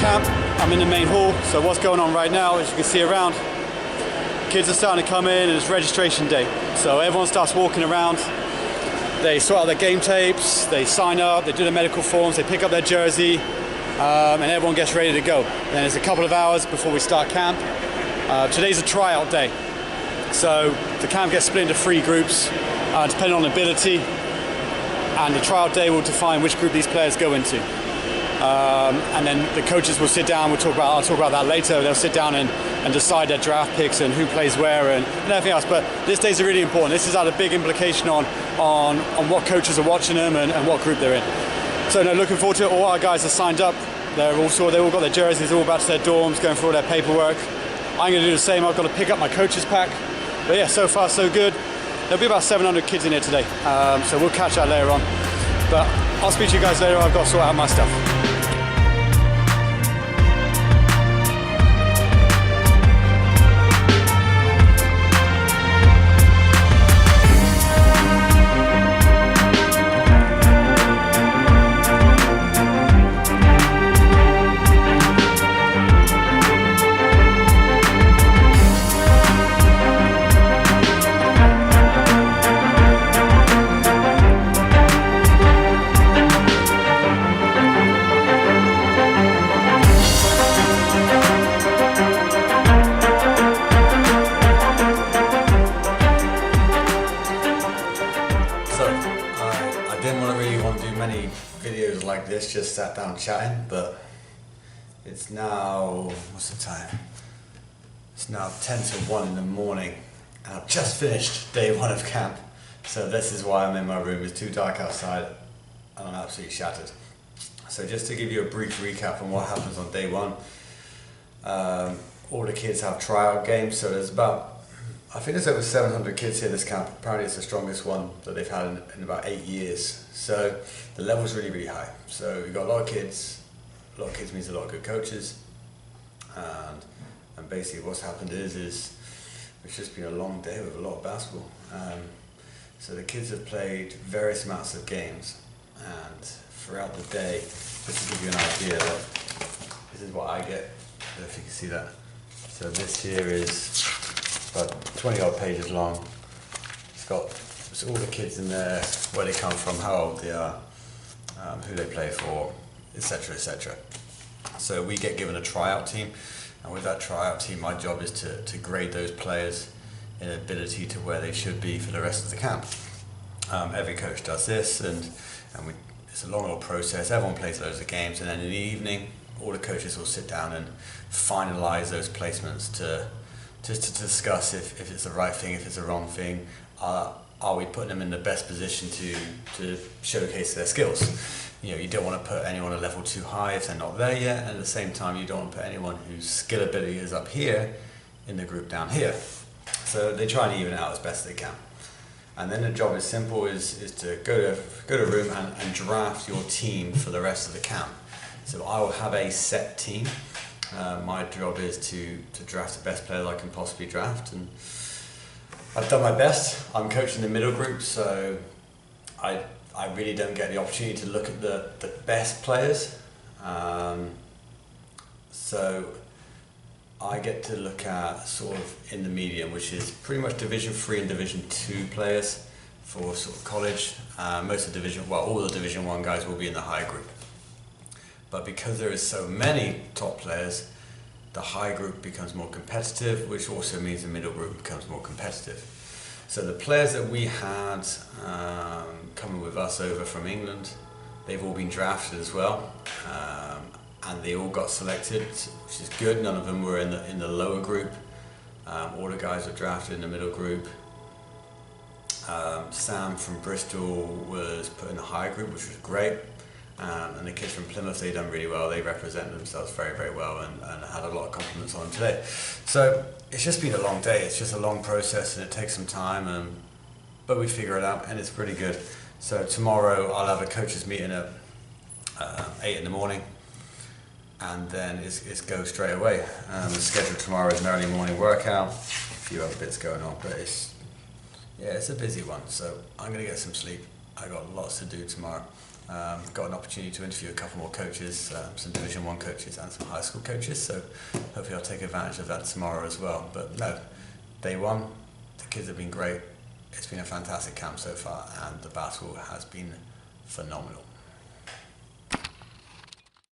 camp. I'm in the main hall, so what's going on right now, as you can see around, kids are starting to come in and it's registration day. So everyone starts walking around, they sort out their game tapes, they sign up, they do their medical forms, they pick up their jersey, and everyone gets ready to go. Then it's a couple of hours before we start camp. Today's a tryout day. So the camp gets split into 3 groups, depending on ability, and the tryout day will define which group these players go into. And then the coaches will sit down, I'll talk about that later, they'll sit down and decide their draft picks and who plays where and everything else. But this day's are really important. This has had a big implication on what coaches are watching them and what group they're in. So no, looking forward to it. All our guys are signed up. They all got their jerseys, they're all back to their dorms, going through all their paperwork. I'm going to do the same. I've got to pick up my coach's pack. But yeah, so far so good. There'll be about 700 kids in here today, so we'll catch that later on. But I'll speak to you guys later. I've got to sort out my stuff. Videos like this, just sat down chatting, but it's now, what's the time? It's now 10 to 1 in the morning and I've just finished day 1 of camp. So this is why I'm in my room. It's too dark outside and I'm absolutely shattered. So just to give you a brief recap on what happens on day 1, all the kids have tryout games. So there's I think there's over 700 kids here this camp. Apparently it's the strongest one that they've had in about 8 years. So the level's really, really high. So we've got a lot of kids. A lot of kids means a lot of good coaches. And basically what's happened is it's just been a long day with a lot of basketball. So the kids have played various amounts of games. And throughout the day, just to give you an idea, this is what I get. I don't know if you can see that. So this here is about 20 odd pages long. It's got all the kids in there, where they come from, how old they are, who they play for, etc, etc. So we get given a tryout team, and with that tryout team my job is to grade those players in ability to where they should be for the rest of the camp. Every coach does this, and it's a long old process. Everyone plays loads of games, and then in the evening all the coaches will sit down and finalise those placements just to discuss if it's the right thing, if it's the wrong thing. Are we putting them in the best position to showcase their skills? You know, you don't want to put anyone a level too high if they're not there yet, and at the same time you don't want to put anyone whose skill ability is up here in the group down here. So they try and even it out as best they can. And then the job is simple, is to go to a room and draft your team for the rest of the camp. So I will have a set team. My job is to draft the best players I can possibly draft, and I've done my best. I'm coaching the middle group, so I really don't get the opportunity to look at the best players. So I get to look at sort of in the medium, which is pretty much Division 3 and Division 2 players for sort of college. Most of all the Division 1 guys will be in the high group. But because there is so many top players, the high group becomes more competitive, which also means the middle group becomes more competitive. So the players that we had coming with us over from England, they've all been drafted as well, and they all got selected, which is good. None of them were in the lower group. All the guys were drafted in the middle group. Sam from Bristol was put in the high group, which was great. And the kids from Plymouth, they've done really well. They represent themselves very, very well, and had a lot of compliments on them today. So it's just been a long day. It's just a long process, and it takes some time, but we figure it out, and it's pretty good. So tomorrow I'll have a coaches meeting at 8 in the morning, and then it's go straight away. The schedule tomorrow is an early morning workout, a few other bits going on, but it's a busy one. So I'm gonna get some sleep. I got lots to do tomorrow. Got an opportunity to interview a couple more coaches, some Division 1 coaches and some high school coaches, so hopefully I'll take advantage of that tomorrow as well. But no, day one, the kids have been great. It's been a fantastic camp so far, and the basketball has been phenomenal.